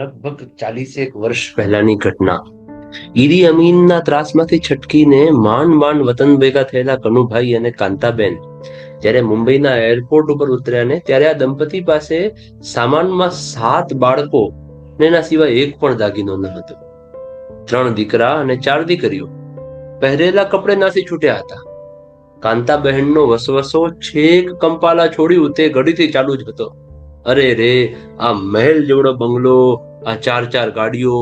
લગભગ 40 વર્ષ પહેલાની ઘટના. ઈરી અમીનના ત્રાસમાંથી છટકીને માંડ માંડ વતન ભેગા થયેલા કનુભાઈ અને કાંતાબેન જ્યારે મુંબઈના એરપોર્ટ ઉપર ઉતર્યા ને ત્યારે આ દંપતી પાસે સામાનમાં 7 બાળકો ને એના સિવાય એક પણ દાગીનો ન હતો. 3 દીકરા અને 4 દીકરીઓ. પહેરેલા કપડે નાસી છૂટ્યા હતા. કાંતાબહેનનો વસવસો છેક કંપાલા છોડ્યું તે ઘડીથી ચાલુ જ હતો. અરે રે, આ મહેલ જેવડો બંગલો, આ 4 ગાડીઓ,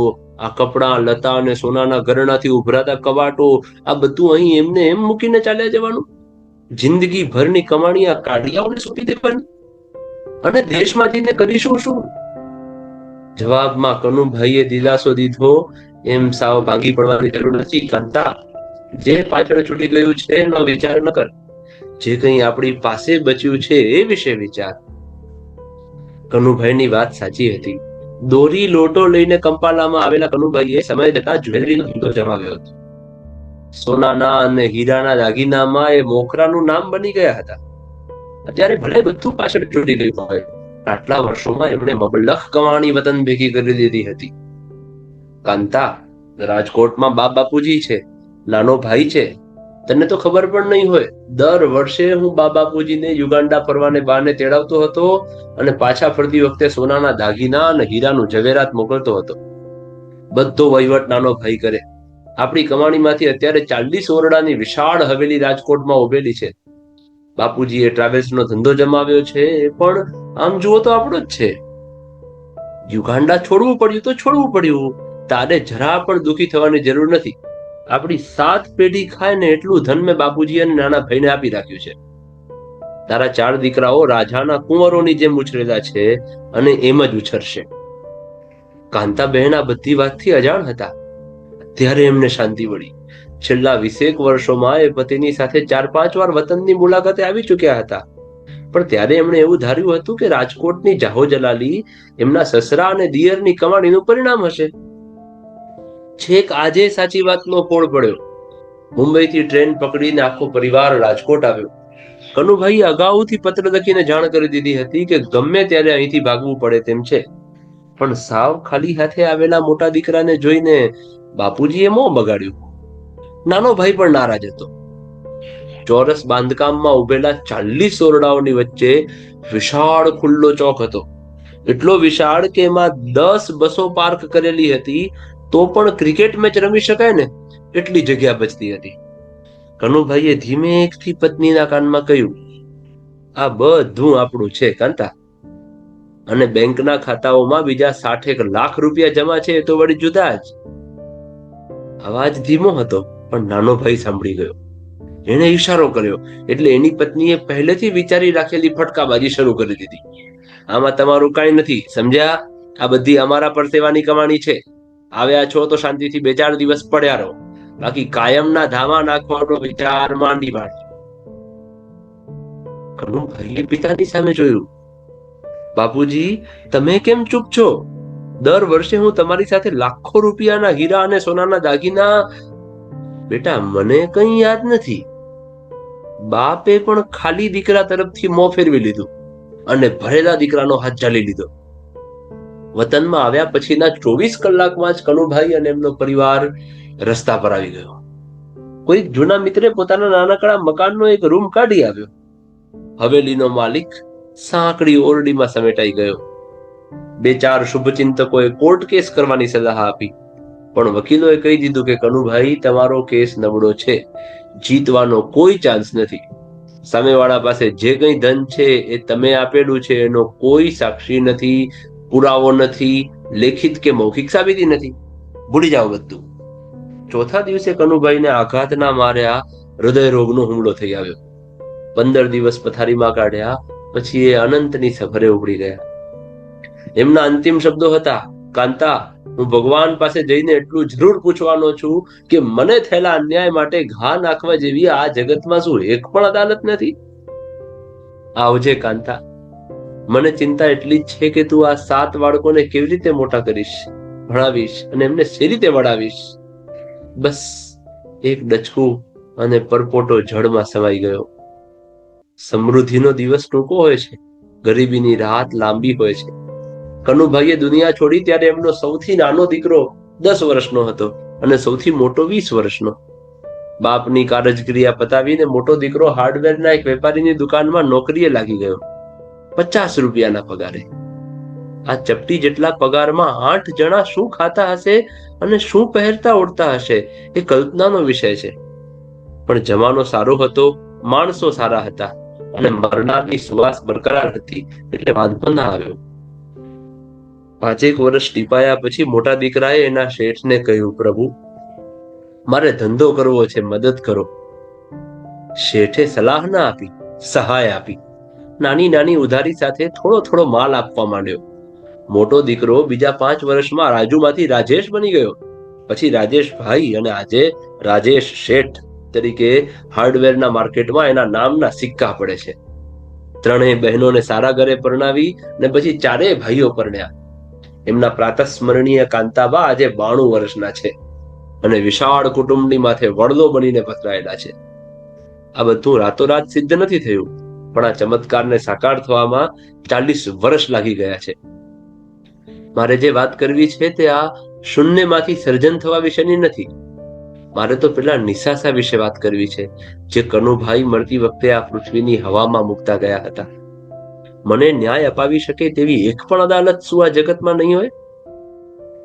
આ કપડા લતા અને સોનાના ઘરેણાથી ઉભરાતા કવાટો, આ બધું અહીં એમને એમ મૂકીને ચાલ્યા જવાનું? જિંદગી ભરની કમાણી આ કાઢિયાઓને સોંપી દેવાની? અને દેશમાં જઈને કરીશું શું? જવાબમાં કનુભાઈએ દિલાસો દીધો, એમ સાવ ભાંગી પડવાની જરૂર નથી કાંતા. જે પાછળ છૂટી ગયું છે એનો વિચાર ન કર. જે કંઈ આપણી પાસે બચ્યું છે એ વિશે વિચાર. કનુભાઈની વાત સાચી હતી. દોરી લોટો લઈને કંપાલામાં આવેલા કનુભાઈએ સમય જતા જ્વેલરીનો ધંધો જમાવ્યો હતો. સોનાના અને હીરાના દાગીનામાં એ મોખરાનું નામ બની ગયા હતા. અત્યારે ભલે બધું પાછળ છૂટી ગયું હોય, આટલા વર્ષોમાં એમણે મબલખ કમાણી વતન ભેગી કરી દીધી હતી. કાંતા, રાજકોટમાં બાપ બાપુજી છે, નાનો ભાઈ છે. તને તો ખબર પણ નહીં હોય, દર વર્ષે હું બા બાપુજીને યુગાન્ડા ફરવાને બહાને તેડાવતો હતો અને પાછા ફરતી વખતે સોનાના દાગીના અને હીરાનું ઝવેરાત મોકલતો હતો. બધો વહીવટ નાનો ભાઈ કરે. આપણી કમાણીમાંથી અત્યારે 40 ઓરડાની વિશાળ હવેલી રાજકોટમાં ઉભેલી છે. બાપુજીએ ટ્રાવેલ્સનો ધંધો જમાવ્યો છે, એ પણ આમ જુઓ તો આપણો જ છે. યુગાન્ડા છોડવું પડ્યું તો છોડવું પડ્યું. તારે જરા પણ દુઃખી થવાની જરૂર નથી. આપણી 7 પેઢી ખાય ને એટલું ધન મેં બાપુજી અને નાના ભાઈને આપી રાખ્યું છે. તારા 4 દીકરાઓ રાજાના કુંવરોની જેમ ઉછરેલા છે અને એમ જ ઉછરશે. કાંતાબહેન આ બધી વાતથી અજાણ હતા. ત્યારે એમને શાંતિ મળી. છેલ્લા 20 વર્ષોમાં એ પતિની સાથે 4-5 વાર વતનની મુલાકાતે આવી ચૂક્યા હતા. પણ ત્યારે એમણે એવું ધાર્યું હતું કે રાજકોટની જાહો જલાલી એમના સસરા અને દિયરની કમાણીનું પરિણામ હશે. છેક આજે સાચી વાતનો પોળ પડ્યો. મુંબઈથી ટ્રેન પકડીને આખો પરિવાર રાજકોટ આવ્યો. કનુભાઈએ અગાઉથી પત્ર લખીને જાણ કરી દીધી હતી કે ગમે ત્યારે અહીંથી ભાગવું પડે તેમ છે. પણ સાવ ખાલી હાથે આવેલા મોટા દીકરાને જોઈને બાપુજીએ મોં બગાડ્યું. નાનો ભાઈ પણ નારાજ હતો. ચોરસ બાંધકામમાં ઉભેલા 40 ઓરડાઓની વચ્ચે વિશાળ ખુલ્લો ચોક હતો. એટલો વિશાળ કે એમાં 10 બસો પાર્ક કરેલી હતી, તો પણ ક્રિકેટ મેચ રમી શકાય ને એટલી જગ્યા બચતી હતી. કનુભાઈએ ધીમેકથી પત્નીના કાનમાં કહ્યું, આ બધું આપણું છે કાંતા, અને બેંકના ખાતાઓમાં બીજા 60 લાખ રૂપિયા જમા છે તો વળી જુદા જ. અવાજ ધીમો હતો પણ નાનો ભાઈ સાંભળી ગયો. એણે ઈશારો કર્યો એટલે એની પત્નીએ પહેલેથી વિચારી રાખેલી ફટકાબાજી શરૂ કરી દીધી. આમાં તમારું કાંઈ નથી, સમજ્યા? આ બધી અમારા પરસેવાની કમાણી છે. આવ્યા છો તો શાંતિથી 2-4 દિવસ પડ્યા રહો, બાકી કાયમના ધામા નાખવાનો વિચાર માંડી પાડજો. કનુભાઈએ પિતાની સામે જોયું. બાપુજી, તમે કેમ ચૂપ છો? દર વર્ષે હું તમારી સાથે લાખો રૂપિયાના હીરા અને સોનાના દાગીના. બેટા, મને કંઈ યાદ નથી. બાપે પણ ખાલી દીકરા તરફથી મોં ફેરવી લીધું અને ભરેલા દીકરાનો હાથ ઝાલી લીધો. વતનમાં આવ્યા પછીના 24 કલાકમાં જ કનુભાઈ અને એમનો પરિવાર રસ્તા પર આવી ગયો. કોઈ જૂના મિત્રે પોતાના નાનકડા મકાનનો એક રૂમ કાઢી આવ્યો. હવેલીનો માલિક સાંકડી ઓરડીમાં સમેટાઈ ગયો. 2-4 શુભચિંતકોએ કોર્ટ કેસ કરવાની સલાહ આપી, પણ વકીલોએ કહી દીધું કે કનુભાઈ, તમારો કેસ નબળો છે, જીતવાનો કોઈ ચાન્સ નથી. સામેવાળા પાસે જે કંઈ ધન છે એ તમે આપેલું છે, એનો કોઈ સાક્ષી નથી, પુરાવો નથી, લેખિત કે મૌખિક સાબિતી નથી. ભૂલી જાઓ બધું. ચોથા દિવસે કનુભાઈને આઘાતના માર્યા હૃદય રોગનો હુમલો થઈ આવ્યો. 15 દિવસ પથારીમાં કાઢ્યા પછી એ અનંતની સફરે ઉપડી ગયા. એમના અંતિમ શબ્દો હતા, કાંતા, હું ભગવાન પાસે જઈને એટલું જરૂર પૂછવાનો છું કે મને થયેલા અન્યાય માટે ઘા નાખવા જેવી આ જગતમાં શું એક પણ અદાલત નથી? આવજે કાંતા, મને ચિંતા એટલી જ છે કે તું આ 7 બાળકોને કેવી રીતે મોટા કરીશ, ભણાવીશ અને એમને સી રીતે વડાવીશ. બસ એક ડચકું અને પરપોટો જળમાં સમાઈ ગયો. સમૃદ્ધિનો દિવસ ટૂંકો હોય છે, ગરીબીની રાત લાંબી હોય છે. કનુભાઈએ દુનિયા છોડી ત્યારે એમનો સૌથી નાનો દીકરો 10 વર્ષનો હતો અને સૌથી મોટો 20 વર્ષનો. બાપની કારજક્રિયા પતાવીને મોટો દીકરો હાર્ડવેરના એક વેપારીની દુકાનમાં નોકરીએ લાગી ગયો, 50 રૂપિયાના પગારે. આ ચપટી જેટલા પગારમાં 8 જણા શું ખાતા હશે અને શું પહેરતા ઓઢતા હશે એ કલ્પનાનો વિષય છે. પણ જમાનો સારો હતો, માણસો સારા હતા અને મરનારની સુવાસ બરકરાર હતી, એટલે વાંધો ના આવ્યો. 5 વર્ષ ટીપાયા પછી મોટા દીકરાએ એના શેઠને કહ્યું, પ્રભુ, મારે ધંધો કરવો છે, મદદ કરો. શેઠે સલાહ ના આપી, સહાય આપી. નાની નાની ઉધારી સાથે થોડો થોડો માલ આપવા માંડ્યો. મોટો દીકરો બીજા 5 વર્ષમાં રાજુમાંથી રાજેશ બની ગયો. પછી રાજેશ ભાઈ અને આજે રાજેશ શેઠ તરીકે હાર્ડવેરના માર્કેટમાં એના નામના સિક્કા પડે છે. 3 બહેનોને સારા ઘરે પરણાવી ને પછી 4 ભાઈઓ પરણ્યા. એમના પ્રાતસ્મરણીય કાંતાબા આજે 92 વર્ષના છે અને વિશાળ કુટુંબની માથે વડલો બનીને પથરાયેલા છે. આ બધું રાતોરાત સિદ્ધ નથી થયું, પણ આ ચમત્કારને સાકાર થવામાં 40 વર્ષ લાગી ગયા છે. મારે જે વાત કરવી છે તે આ શૂન્યમાંથી સર્જન થવા વિશેની નથી. મારે તો પેલા નિસાસા વિશે વાત કરવી છે, જે કનુભાઈ મરતી વખતે આ પૃથ્વીની હવામાં મૂકતા ગયા હતા. મને ન્યાય અપાવી શકે તેવી એક પણ અદાલત શું આ જગતમાં નહીં હોય?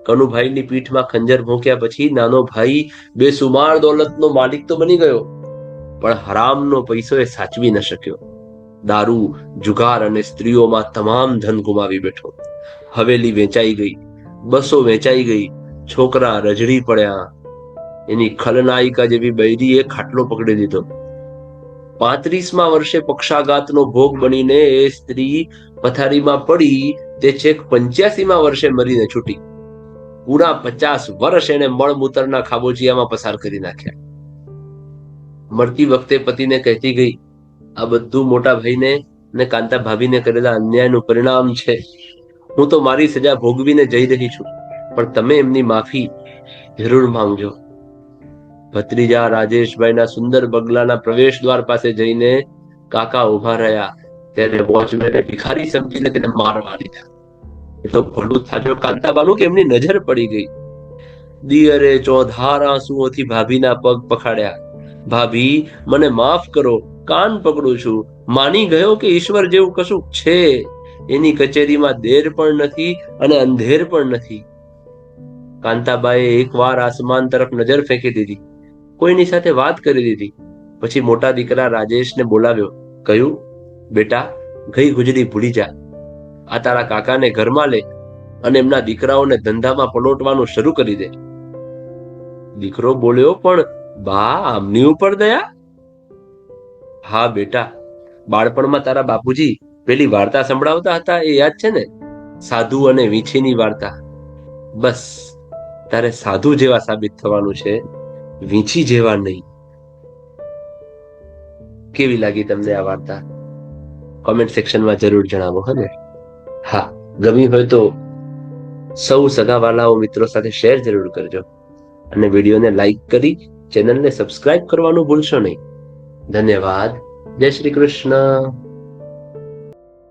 કનુભાઈની પીઠમાં ખંજર ભોંક્યા પછી નાનો ભાઈ બેસુમાર દોલતનો માલિક તો બની ગયો, પણ હરામનો પૈસો એ સાચવી ન શક્યો. દારૂ, જુગાર અને સ્ત્રીઓમાં તમામ ધન ગુમાવી બેઠો. હવેલી વેચાઈ ગઈ, બસો વેચાઈ ગઈ, છોકરા રજડી પડ્યા. એની ખલનાયિકા જેવી બૈરીએ ખાટલો પકડી દીધો. 35મા વર્ષે પક્ષાઘાતનો ભોગ બનીને એ સ્ત્રી પથારીમાં પડી તે છેક 85મા વર્ષે મરીને છૂટી. પૂરા 50 વર્ષ એને મળમૂતરના ખાબોચિયામાં પસાર કરી નાખ્યા. મરતી વખતે પતિને કહેતી ગઈ, આ બધું મોટા ભાઈને ને કાંતા ભાભીને કરેલા અન્યાયનું પરિણામ છે. હું તો મારી સજા ભોગવીને જઈ રહી છું, પણ તમે એમની માફી જરૂર માંગજો. ભત્રીજા રાજેશભાઈના સુંદર બંગલાના પ્રવેશ દ્વાર પાસે જઈને કાકા ઉભા રહ્યા ત્યારે વોચમેને ભિખારી સમજીને તેને મારવા દીધા. એ તો ભલું થાજો કાંતાબાનું કે એમની નજર પડી ગઈ. દિયરે ચોધાર આંસુઓથી ભાભીના પગ પખાડ્યા. ભાભી, મને માફ કરો, કાન પકડું છું. માની ગયો કે ઈશ્વર જેવું કશું છે. એની કચેરીમાં દેર પણ નથી અને અંધેર પણ નથી. કાંતાબાએ એકવાર આસમાન તરફ નજર ફેંકી દીધી, કોઈની સાથે વાત કરી દીધી. પછી મોટા દીકરા રાજેશને બોલાવ્યો, કહ્યું, બેટા, ગઈ ગુજરી ભૂલી જા. આ તારા કાકાને ઘરમાં લે અને એમના દીકરાઓને ધંધામાં પલોટવાનું શરૂ કરી દે. દીકરો બોલ્યો, પણ બા, આમની ઉપર દયા? હા બેટા, બાળપણમાં તારા બાપુજી પેલી વાર્તા સંભળાવતા હતા એ યાદ છે ને? સાધુ અને વીંછીની વાર્તા. બસ તારે સાધુ જેવા સાબિત થવાનું છે, વીંછી જેવા નહીં. કેવી લાગી તમને આ વાર્તા? કોમેન્ટ સેક્શનમાં જરૂર જણાવો. હને હા, ગમી હોય તો સૌ સગાવાલાઓ મિત્રો સાથે શેર જરૂર કરજો અને વિડીયોને લાઈક કરી ચેનલને સબસ્ક્રાઇબ કરવાનું ભૂલશો નહીં. ધન્યવાદ. જય શ્રી કૃષ્ણ.